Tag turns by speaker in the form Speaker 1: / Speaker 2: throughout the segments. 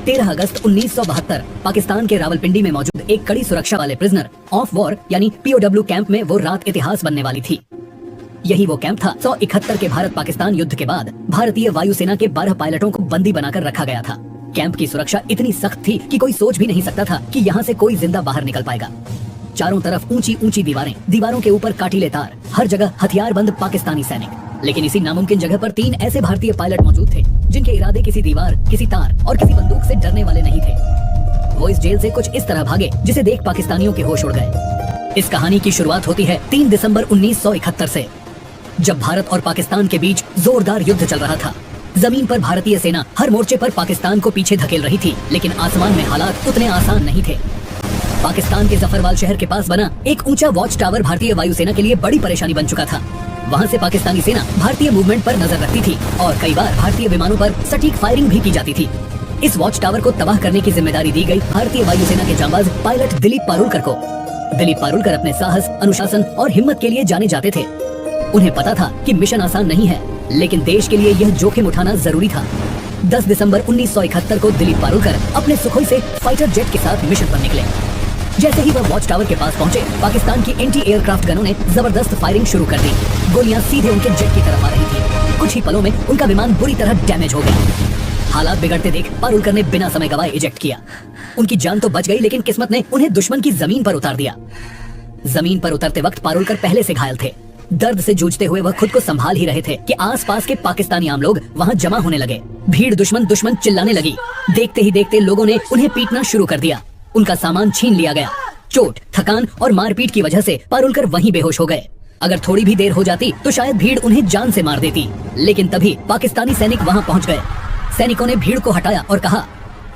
Speaker 1: 13 अगस्त 1972 पाकिस्तान के रावलपिंडी में मौजूद एक कड़ी सुरक्षा वाले प्रिजनर ऑफ वॉर यानी पीओडब्ल्यू कैंप में वो रात इतिहास बनने वाली थी। यही वो कैंप था 171 के भारत पाकिस्तान युद्ध के बाद भारतीय वायुसेना के 12 पायलटों को बंदी बनाकर रखा गया था। कैंप की सुरक्षा इतनी सख्त थी कि कोई सोच भी नहीं सकता था कि यहाँ से कोई जिंदा बाहर निकल पाएगा। चारों तरफ ऊंची ऊंची दीवारें, दीवारों के ऊपर काटीले तार, हर जगह हथियारबंद पाकिस्तानी सैनिक। लेकिन इसी नामुमकिन जगह पर 3 ऐसे भारतीय पायलट मौजूद थे जिनके इरादे किसी दीवार, किसी तार और किसी बंदूक से डरने वाले नहीं थे। वो इस जेल से कुछ इस तरह भागे जिसे देख पाकिस्तानियों के होश उड़ गए। इस कहानी की शुरुआत होती है 3 दिसंबर 1971 से, जब भारत और पाकिस्तान के बीच जोरदार युद्ध चल रहा था। जमीन पर भारतीय सेना हर मोर्चे पर पाकिस्तान को पीछे धकेल रही थी, लेकिन आसमान में हालात उतने आसान नहीं थे। पाकिस्तान के जफरवाल शहर के पास बना एक ऊंचा वॉच टावर भारतीय वायुसेना के लिए बड़ी परेशानी बन चुका था। वहां से पाकिस्तानी सेना भारतीय मूवमेंट पर नजर रखती थी और कई बार भारतीय विमानों पर सटीक फायरिंग भी की जाती थी। इस वॉच टावर को तबाह करने की जिम्मेदारी दी गई भारतीय वायुसेना के जांबाज पायलट दिलीप पारुलकर को। दिलीप पारुलकर अपने साहस, अनुशासन और हिम्मत के लिए जाने जाते थे। उन्हें पता था कि मिशन आसान नहीं है, लेकिन देश के लिए यह जोखिम उठाना जरूरी था। 10 दिसंबर 1971 को दिलीप पारुलकर अपने सुखोई से फाइटर जेट के साथ मिशन पर निकले। जैसे ही वह वॉच टावर के पास पहुंचे, पाकिस्तान की एंटी एयरक्राफ्ट गनों ने जबरदस्त फायरिंग शुरू कर दी। गोलियां सीधे उनके जेट की तरफ आ रही थी। कुछ ही पलों में उनका विमान बुरी तरह डैमेज हो गया। हालात बिगड़ते देख पारुलकर ने बिना समय गवाए इजेक्ट किया। उनकी जान तो बच गई, लेकिन किस्मत ने उन्हें दुश्मन की जमीन पर उतार दिया। जमीन पर उतरते वक्त पारुलकर पहले से घायल थे। दर्द से जूझते हुए वह खुद को संभाल ही रहे थे कि आसपास के पाकिस्तानी आम लोग वहां जमा होने लगे। भीड़ दुश्मन दुश्मन चिल्लाने लगी। देखते ही देखते लोगों ने उन्हें पीटना शुरू कर दिया। उनका सामान छीन लिया गया। चोट, थकान और मारपीट की वजह से पारुलकर वहीं बेहोश हो गए। अगर थोड़ी भी देर हो जाती तो शायद भीड़ उन्हें जान से मार देती, लेकिन तभी पाकिस्तानी सैनिक वहां पहुंच गए। सैनिकों ने भीड़ को हटाया और कहा,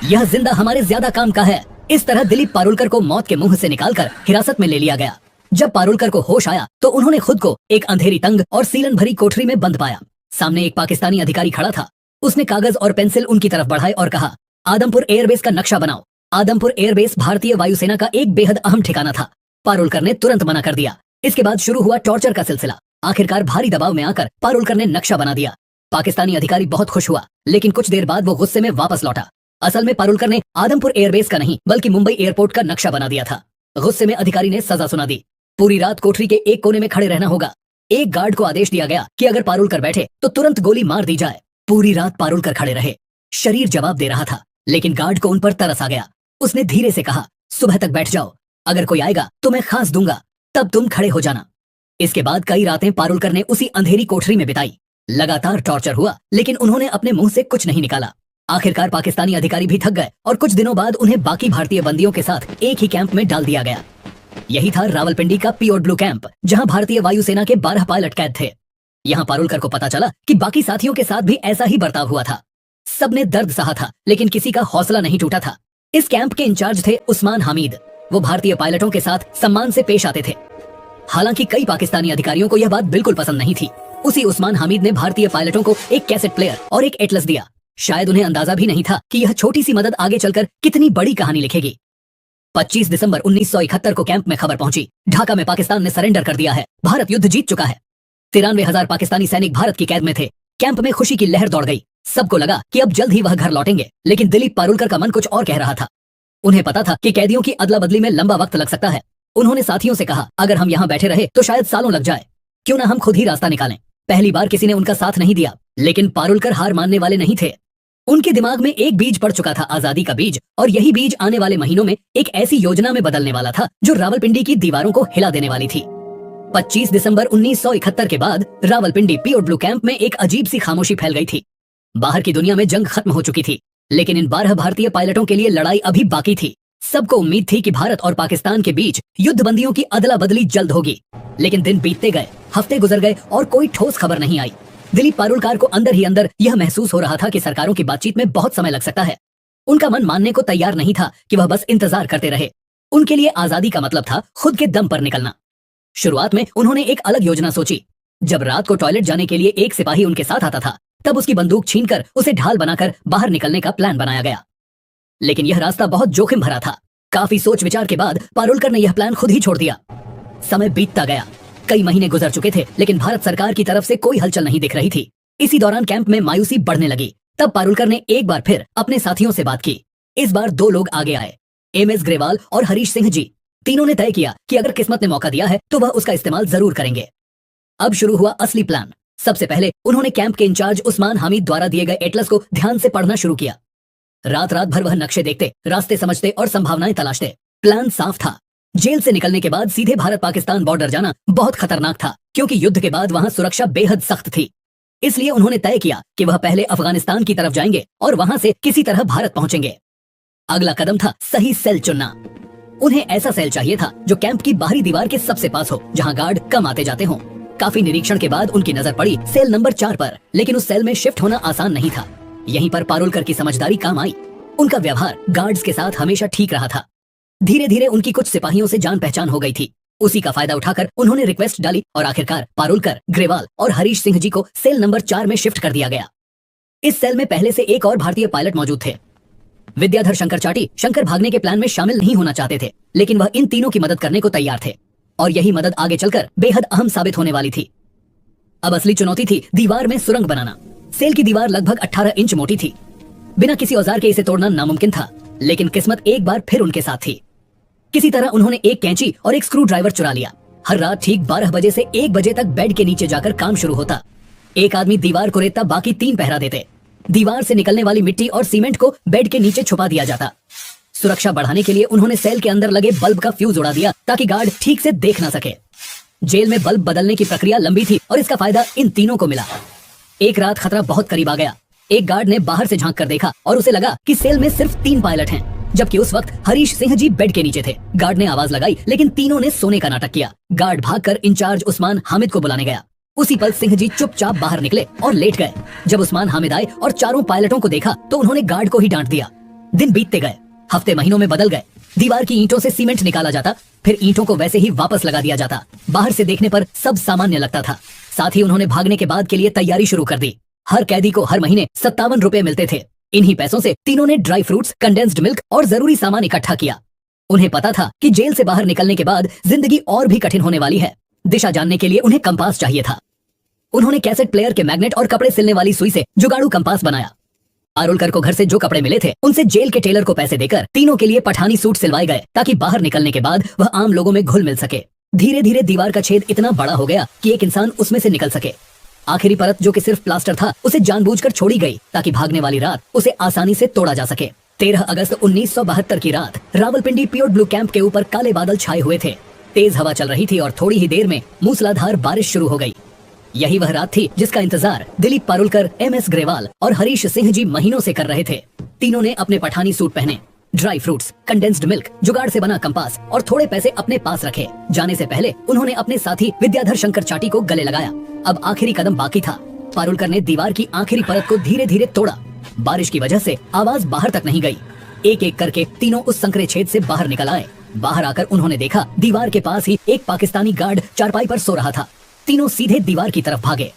Speaker 1: यह जिंदा हमारे ज्यादा काम का है। इस तरह दिलीप पारुलकर को मौत के मुंह से निकालकर हिरासत में ले लिया गया। जब पारुलकर को होश आया तो उन्होंने खुद को एक अंधेरी, तंग और सीलन भरी कोठरी में बंद पाया। सामने एक पाकिस्तानी अधिकारी खड़ा था। उसने कागज और पेंसिल उनकी तरफ बढ़ाए और कहा, आदमपुर एयरबेस का नक्शा बनाओ। आदमपुर एयरबेस भारतीय वायुसेना का एक बेहद अहम ठिकाना था। पारुलकर ने तुरंत मना कर दिया। इसके बाद शुरू हुआ टॉर्चर का सिलसिला। आखिरकार भारी दबाव में आकर पारुलकर ने नक्शा बना दिया। पाकिस्तानी अधिकारी बहुत खुश हुआ, लेकिन कुछ देर बाद वो गुस्से में वापस लौटा। असल में पारुलकर ने आदमपुर एयरबेस का नहीं बल्कि मुंबई एयरपोर्ट का नक्शा बना दिया था। गुस्से में अधिकारी ने सजा सुना दी। पूरी रात कोठरी के एक कोने में खड़े रहना होगा। एक गार्ड को आदेश दिया गया कि अगर पारुलकर बैठे तो तुरंत गोली मार दी जाए। पूरी रात पारुलकर खड़े रहे। शरीर जवाब दे रहा था, लेकिन गार्ड को उन पर तरस आ गया। उसने धीरे से कहा, सुबह तक बैठ जाओ, अगर कोई आएगा तो मैं खांस दूंगा, तब तुम खड़े हो जाना। इसके बाद कई रातें पारुलकर ने उसी अंधेरी कोठरी में बिताई। लगातार टॉर्चर हुआ, लेकिन उन्होंने अपने मुंह से कुछ नहीं निकाला। आखिरकार पाकिस्तानी अधिकारी भी थक गए और कुछ दिनों बाद उन्हें बाकी भारतीय बंदियों के साथ एक ही कैंप में डाल दिया गया। यही था रावलपिंडी का पीओडब्ल्यू कैंप, जहां भारतीय वायुसेना के 12 पायलट कैद थे। यहाँ पारुलकर को पता चला कि बाकी साथियों के साथ भी ऐसा ही बर्ताव हुआ था। सबने दर्द सहा था, लेकिन किसी का हौसला नहीं टूटा था। इस कैंप के इंचार्ज थे उस्मान हामिद। वो भारतीय पायलटों के साथ सम्मान से पेश आते थे। हालांकि कई पाकिस्तानी अधिकारियों को यह बात बिल्कुल पसंद नहीं थी। उसी उस्मान हामिद ने भारतीय पायलटों को एक कैसेट प्लेयर और एक एटलस दिया। शायद उन्हें अंदाजा भी नहीं था कि यह छोटी सी मदद आगे चलकर कितनी बड़ी कहानी लिखेगी। 25 दिसंबर 1971 को कैंप में खबर पहुंची, ढाका में पाकिस्तान ने सरेंडर कर दिया है। भारत युद्ध जीत चुका है। 93,000 पाकिस्तानी सैनिक भारत की कैद में थे। कैंप में खुशी की लहर दौड़ गई। सबको लगा कि अब जल्द ही वह घर लौटेंगे, लेकिन दिलीप पारुलकर का मन कुछ और कह रहा था। उन्हें पता था कि कैदियों की अदला बदली में लंबा वक्त लग सकता है। उन्होंने साथियों से कहा, अगर हम यहाँ बैठे रहे तो शायद सालों लग जाए, क्यों ना हम खुद ही रास्ता निकालें। पहली बार किसी ने उनका साथ नहीं दिया, लेकिन पारुलकर हार मानने वाले नहीं थे। उनके दिमाग में एक बीज पड़ चुका था, आजादी का बीज, और यही बीज आने वाले महीनों में एक ऐसी योजना में बदलने वाला था जो रावलपिंडी की दीवारों को हिला देने वाली थी। 25 दिसंबर 1971 के बाद रावलपिंडी पीओडब्ल्यू कैंप में एक अजीब सी खामोशी फैल गई थी। बाहर की दुनिया में जंग खत्म हो चुकी थी, लेकिन इन 12 भारतीय पायलटों के लिए लड़ाई अभी बाकी थी। सबको उम्मीद थी कि भारत और पाकिस्तान के बीच युद्धबंदियों की अदला बदली जल्द होगी, लेकिन दिन बीतते गए, हफ्ते गुजर गए और कोई ठोस खबर नहीं आई। दिलीप पारुलकर को अंदर ही अंदर यह महसूस हो रहा था कि सरकारों की बातचीत में बहुत समय लग सकता है। उनका मन मानने को तैयार नहीं था कि वह बस इंतजार करते रहे। उनके लिए आजादी का मतलब था खुद के दम पर निकलना। शुरुआत में उन्होंने एक अलग योजना सोची। जब रात को टॉयलेट जाने के लिए एक सिपाही उनके साथ आता था, तब उसकी बंदूक छीनकर उसे ढाल बनाकर बाहर निकलने का प्लान बनाया गया। लेकिन यह रास्ता बहुत जोखिम भरा था। काफी सोच विचार के बाद पारुलकर ने यह प्लान खुद ही छोड़ दिया। समय बीतता गया, कई महीने गुजर चुके थे, लेकिन भारत सरकार की तरफ से कोई हलचल नहीं दिख रही थी। इसी दौरान कैंप में मायूसी बढ़ने लगी। तब पारुलकर ने एक बार फिर अपने साथियों से बात की। इस बार दो लोग आगे आए, एमएस ग्रेवाल और हरीश सिंह जी। तीनों ने तय किया कि अगर किस्मत ने मौका दिया है तो वह उसका इस्तेमाल जरूर करेंगे। अब शुरू हुआ असली प्लान। सबसे पहले उन्होंने कैंप के इंचार्ज उस्मान हामिद द्वारा दिए गए एटलस को ध्यान से पढ़ना शुरू किया। रात रात भर वह नक्शे देखते, रास्ते समझते और संभावनाएं तलाशते। प्लान साफ था, जेल से निकलने के बाद सीधे भारत पाकिस्तान बॉर्डर जाना बहुत खतरनाक था, क्योंकि युद्ध के बाद वहां सुरक्षा बेहद सख्त थी। इसलिए उन्होंने तय किया कि वह पहले अफगानिस्तान की तरफ जाएंगे और वहां से किसी तरह भारत पहुंचेंगे। अगला कदम था सही सेल चुनना। उन्हें ऐसा सेल चाहिए था जो कैंप की बाहरी दीवार के सबसे पास हो, जहां गार्ड कम आते जाते हों। काफी निरीक्षण के बाद उनकी नजर पड़ी सेल नंबर 4 पर, लेकिन उस सेल में शिफ्ट होना आसान नहीं था। यहीं पर पारुलकर की समझदारी काम आई। उनका व्यवहार गार्ड्स के साथ हमेशा ठीक रहा था। धीरे धीरे उनकी कुछ सिपाहियों से जान पहचान हो गई थी। उसी का फायदा उठाकर उन्होंने रिक्वेस्ट डाली और आखिरकार पारुलकर, ग्रेवाल और हरीश सिंह जी को सेल नंबर 4 में शिफ्ट कर दिया गया। इस सेल में पहले से एक और भारतीय पायलट मौजूद थे, विद्याधर शंकर चाटी। शंकर भागने के प्लान में शामिल नहीं होना चाहते थे, लेकिन वह इन तीनों की मदद करने को तैयार थे और यही मदद आगे चलकर बेहद अहम साबित होने वाली थी। अब असली चुनौती थी दीवार में सुरंग बनाना। सेल की दीवार लगभग 18 इंच मोटी थी। बिना किसी औजार के इसे तोड़ना नामुमकिन था, लेकिन किस्मत एक बार फिर उनके साथ थी। किसी तरह उन्होंने एक कैंची और एक स्क्रू ड्राइवर चुरा लिया। हर रात ठीक 12 बजे से 1 बजे तक बेड के नीचे जाकर काम शुरू होता। एक आदमी दीवार को रेतता, बाकी 3 पहरा देते। दीवार से निकलने वाली मिट्टी और सीमेंट को बेड के नीचे छुपा दिया जाता। सुरक्षा बढ़ाने के लिए उन्होंने सेल के अंदर लगे बल्ब का फ्यूज उड़ा दिया ताकि गार्ड ठीक से देख ना सके। जेल में बल्ब बदलने की प्रक्रिया लंबी थी और इसका फायदा इन तीनों को मिला। एक रात खतरा बहुत करीब आ गया। एक गार्ड ने बाहर से झांक कर देखा और उसे लगा कि सेल में सिर्फ 3 पायलट हैं, जबकि उस वक्त हरीश सिंह जी बेड के नीचे थे। गार्ड ने आवाज लगाई, लेकिन तीनों ने सोने का नाटक किया। गार्ड भागकर इंचार्ज उस्मान हामिद को बुलाने गया। उसी पल सिंह जी चुपचाप बाहर निकले और लेट गए। जब उस्मान हामिद आए और चारों पायलटों को देखा तो उन्होंने गार्ड को ही डांट दिया। दिन बीतते गए, हफ्ते महीनों में बदल गए। दीवार की ईंटों से सीमेंट निकाला जाता, फिर ईंटों को वैसे ही वापस लगा दिया जाता। बाहर से देखने पर सब सामान्य लगता था। साथ ही उन्होंने भागने के बाद के लिए तैयारी शुरू कर दी। हर कैदी को हर महीने 57 रुपए मिलते थे। इन्हीं पैसों से तीनों ने ड्राई फ्रूट्स, कंडेंस्ड मिल्क और जरूरी सामान इकट्ठा किया। उन्हें पता था कि जेल से बाहर निकलने के बाद जिंदगी और भी कठिन होने वाली है। दिशा जानने के लिए उन्हें कंपास चाहिए था। उन्होंने कैसेट प्लेयर के मैग्नेट और कपड़े सिलने वाली सुई से जुगाड़ू कंपास बनाया। पारुलकर को घर से जो कपड़े मिले थे उनसे जेल के टेलर को पैसे देकर तीनों के लिए पठानी सूट सिलवाए गए, ताकि बाहर निकलने के बाद वह आम लोगों में घुल मिल सके। धीरे धीरे दीवार का छेद इतना बड़ा हो गया कि एक इंसान उसमें से निकल सके। आखिरी परत, जो कि सिर्फ प्लास्टर था, उसे जानबूझकर छोड़ी गई ताकि भागने वाली रात उसे आसानी से तोड़ा जा सके। 13 अगस्त 1972 की रात रावलपिंडी POW कैंप के ऊपर काले बादल छाए हुए थे। तेज हवा चल रही थी और थोड़ी ही देर में मूसलाधार बारिश शुरू हो गई। यही वह रात थी जिसका इंतजार दिलीप पारुलकर, MS ग्रेवाल और हरीश सिंह जी महीनों से कर रहे थे। तीनों ने अपने पठानी सूट पहने, ड्राई फ्रूट्स, कंडेंस्ड मिल्क, जुगाड़ से बना कंपास और थोड़े पैसे अपने पास रखे। जाने से पहले उन्होंने अपने साथी विद्याधर शंकर चाटी को गले लगाया। अब आखिरी कदम बाकी था। पारुलकर ने दीवार की आखिरी परत को धीरे धीरे तोड़ा। बारिश की वजह से आवाज बाहर तक नहीं गई। एक एक करके तीनों उस संकरे छेद से बाहर निकल आए। बाहर आकर उन्होंने देखा दीवार के पास ही एक पाकिस्तानी गार्ड चारपाई पर सो रहा था। तीनों सीधे दीवार की तरफ भागे।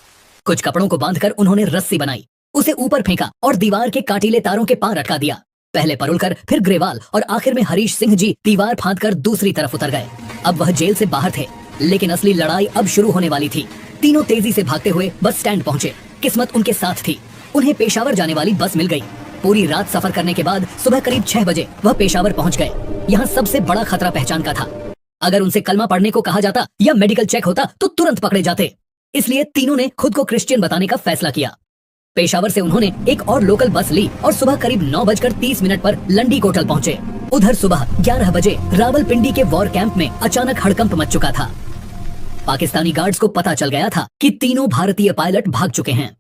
Speaker 1: कुछ कपड़ों को बांधकर उन्होंने रस्सी बनाई, उसे ऊपर फेंका और दीवार के कांटीले तारों के पार अटका दिया। पहले पारुलकर, फिर ग्रेवाल और आखिर में हरीश सिंह जी दीवार फांदकर दूसरी तरफ उतर गए। अब वह जेल से बाहर थे, लेकिन असली लड़ाई अब शुरू होने वाली थी। तीनों तेजी से भागते हुए बस स्टैंड पहुंचे। किस्मत उनके साथ थी। उन्हें पेशावर जाने वाली बस मिल गई। पूरी रात सफर करने के बाद सुबह करीब 6 बजे वह पेशावर पहुंच गए। यहाँ सबसे बड़ा खतरा पहचान का था। अगर उनसे कलमा पढ़ने को कहा जाता या मेडिकल चेक होता तो तुरंत पकड़े जाते। इसलिए तीनों ने खुद को क्रिश्चियन बताने का फैसला किया। पेशावर से उन्होंने एक और लोकल बस ली और सुबह करीब 9:30 पर लंडी कोटल पहुंचे। उधर सुबह 11 बजे रावलपिंडी के वॉर कैंप में अचानक हड़कंप मच चुका था। पाकिस्तानी गार्ड्स को पता चल गया था कि तीनों भारतीय पायलट भाग चुके हैं।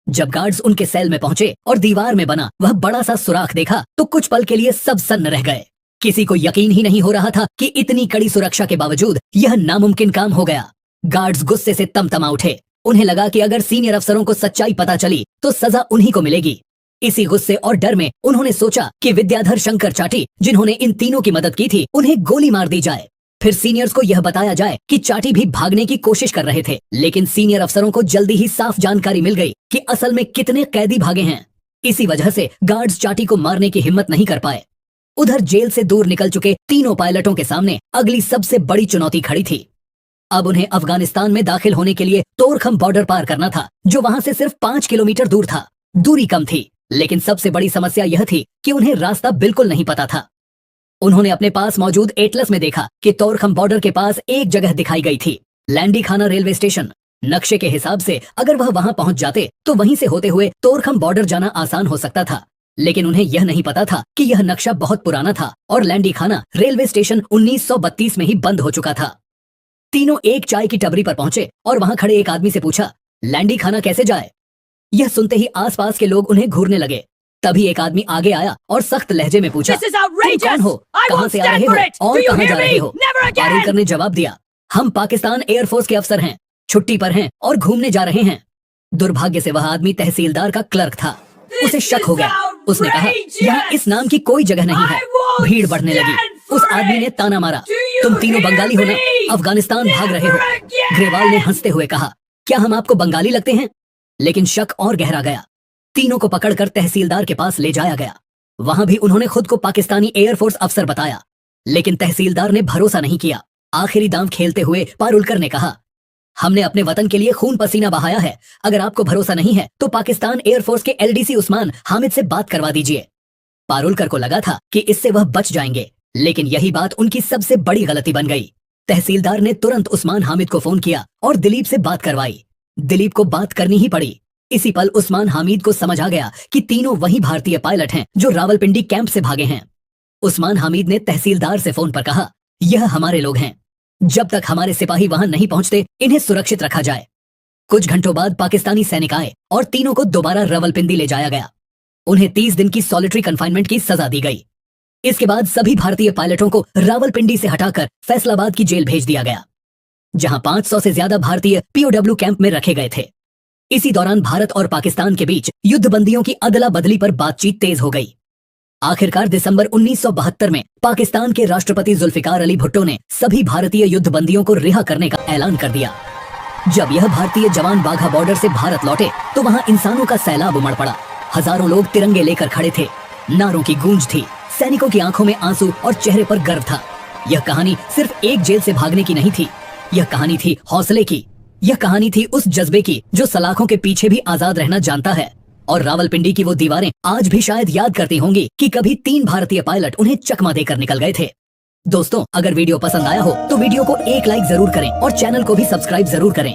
Speaker 1: जब गार्ड्स उनके सेल में पहुंचे और दीवार में बना वह बड़ा सा सुराख देखा तो कुछ पल के लिए सब सन्न रह गए। किसी को यकीन ही नहीं हो रहा था कि इतनी कड़ी सुरक्षा के बावजूद यह नामुमकिन काम हो गया। गार्ड्स गुस्से से तमतमा उठे। उन्हें लगा कि अगर सीनियर अफसरों को सच्चाई पता चली तो सजा उन्हीं को मिलेगी। इसी गुस्से और डर में उन्होंने सोचा कि विद्याधर शंकर चाटी, जिन्होंने इन तीनों की मदद की थी, उन्हें गोली मार दी जाए। फिर सीनियर्स को यह बताया जाए कि चाटी भी भागने की कोशिश कर रहे थे। लेकिन सीनियर अफसरों को जल्दी ही साफ जानकारी मिल गई कि असल में कितने कैदी भागे हैं। इसी वजह से गार्ड्स चाटी को मारने की हिम्मत नहीं कर पाए। उधर जेल से दूर निकल चुके तीनों पायलटों के सामने अगली सबसे बड़ी चुनौती खड़ी थी। अब उन्हें अफगानिस्तान में दाखिल होने के लिए तोरखम बॉर्डर पार करना था, जो वहां से सिर्फ 5 किलोमीटर दूर था। दूरी कम थी, लेकिन सबसे बड़ी समस्या यह थी कि उन्हें रास्ता बिल्कुल नहीं पता था। उन्होंने अपने पास मौजूद एटलस में देखा कि तोरखम बॉर्डर के पास एक जगह दिखाई गई थी, लैंडी खाना रेलवे स्टेशन। नक्शे के हिसाब से अगर वह वहां पहुंच जाते तो वहीं से होते हुए तोरखम बॉर्डर जाना आसान हो सकता था। लेकिन उन्हें यह नहीं पता था कि यह नक्शा बहुत पुराना था और लैंडी खाना रेलवे स्टेशन 1932 में ही बंद हो चुका था। तीनों एक चाय की टपरी पर पहुंचे और वहां खड़े एक आदमी से पूछा, लैंडी खाना कैसे जाए? यह सुनते ही आसपास के लोग उन्हें घूरने लगे। तभी एक आदमी आगे आया और सख्त लहजे में पूछा, तुम कौन हो, कहां से आ रहे हो और कहां जा रहे हो? पारुलकर ने जवाब दिया, हम पाकिस्तान एयरफोर्स के अफसर हैं, छुट्टी पर हैं और घूमने जा रहे हैं। दुर्भाग्य से वह आदमी तहसीलदार का क्लर्क था। उसे शक हो गया। उसने कहा, यहाँ इस नाम की कोई जगह नहीं है। भीड़ बढ़ने लगी। उस आदमी ने ताना मारा, तुम तीनों बंगाली हो ना, अफगानिस्तान भाग रहे हो? ग्रेवाल ने हंसते हुए कहा, क्या हम आपको बंगाली लगते हैं? लेकिन शक और गहरा गया। तीनों को पकड़कर तहसीलदार के पास ले जाया गया। वहां भी उन्होंने खुद को पाकिस्तानी एयरफोर्स अफसर बताया, लेकिन तहसीलदार ने भरोसा नहीं किया। आखिरी दांव खेलते हुए पारुलकर ने कहा, हमने अपने वतन के लिए खून पसीना बहाया है। अगर आपको भरोसा नहीं है तो पाकिस्तान एयरफोर्स के एलडीसी उस्मान हामिद से बात करवा दीजिए। पारुलकर को लगा था कि इससे वह बच जाएंगे, लेकिन यही बात उनकी सबसे बड़ी गलती बन गई। तहसीलदार ने तुरंत उस्मान हामिद को फोन किया और दिलीप से बात करवाई। दिलीप को बात करनी ही पड़ी। इसी पल उस्मान हामिद को समझ आ गया कि तीनों वही भारतीय पायलट हैं जो रावलपिंडी कैंप से भागे हैं। उस्मान हामिद ने तहसीलदार से फोन पर कहा, यह हमारे लोग हैं, जब तक हमारे सिपाही वहां नहीं पहुंचते इन्हें सुरक्षित रखा जाए। कुछ घंटों बाद पाकिस्तानी सैनिक आए और तीनों को दोबारा रावलपिंडी ले जाया गया। उन्हें 30 दिन की सॉलिटरी कंफाइनमेंट की सजा दी गई। इसके बाद सभी भारतीय पायलटों को रावलपिंडी से हटाकर फैसलाबाद की जेल भेज दिया गया, जहां 500 से ज्यादा भारतीय पीओडब्ल्यू कैंप में रखे गए थे। इसी दौरान भारत और पाकिस्तान के बीच युद्धबंदियों की अदला बदली पर बातचीत तेज हो गई। आखिरकार दिसंबर 1972 में पाकिस्तान के राष्ट्रपति जुल्फिकार अली भुट्टो ने सभी भारतीय युद्धबंदियों को रिहा करने का ऐलान कर दिया। जब यह भारतीय जवान बाघा बॉर्डर से भारत लौटे तो वहां इंसानों का सैलाब उमड़ पड़ा। हजारों लोग तिरंगे लेकर खड़े थे। नारों की गूंज थी। सैनिकों की आंखों में आंसू और चेहरे पर गर्व था। यह कहानी सिर्फ एक जेल से भागने की नहीं थी। यह कहानी थी हौसले की। यह कहानी थी उस जज्बे की जो सलाखों के पीछे भी आजाद रहना जानता है। और रावलपिंडी की वो दीवारें आज भी शायद याद करती होंगी कि कभी 3 भारतीय पायलट उन्हें चकमा देकर निकल गए थे। दोस्तों, अगर वीडियो पसंद आया हो तो वीडियो को एक लाइक जरूर करें और चैनल को भी सब्सक्राइब जरूर करें।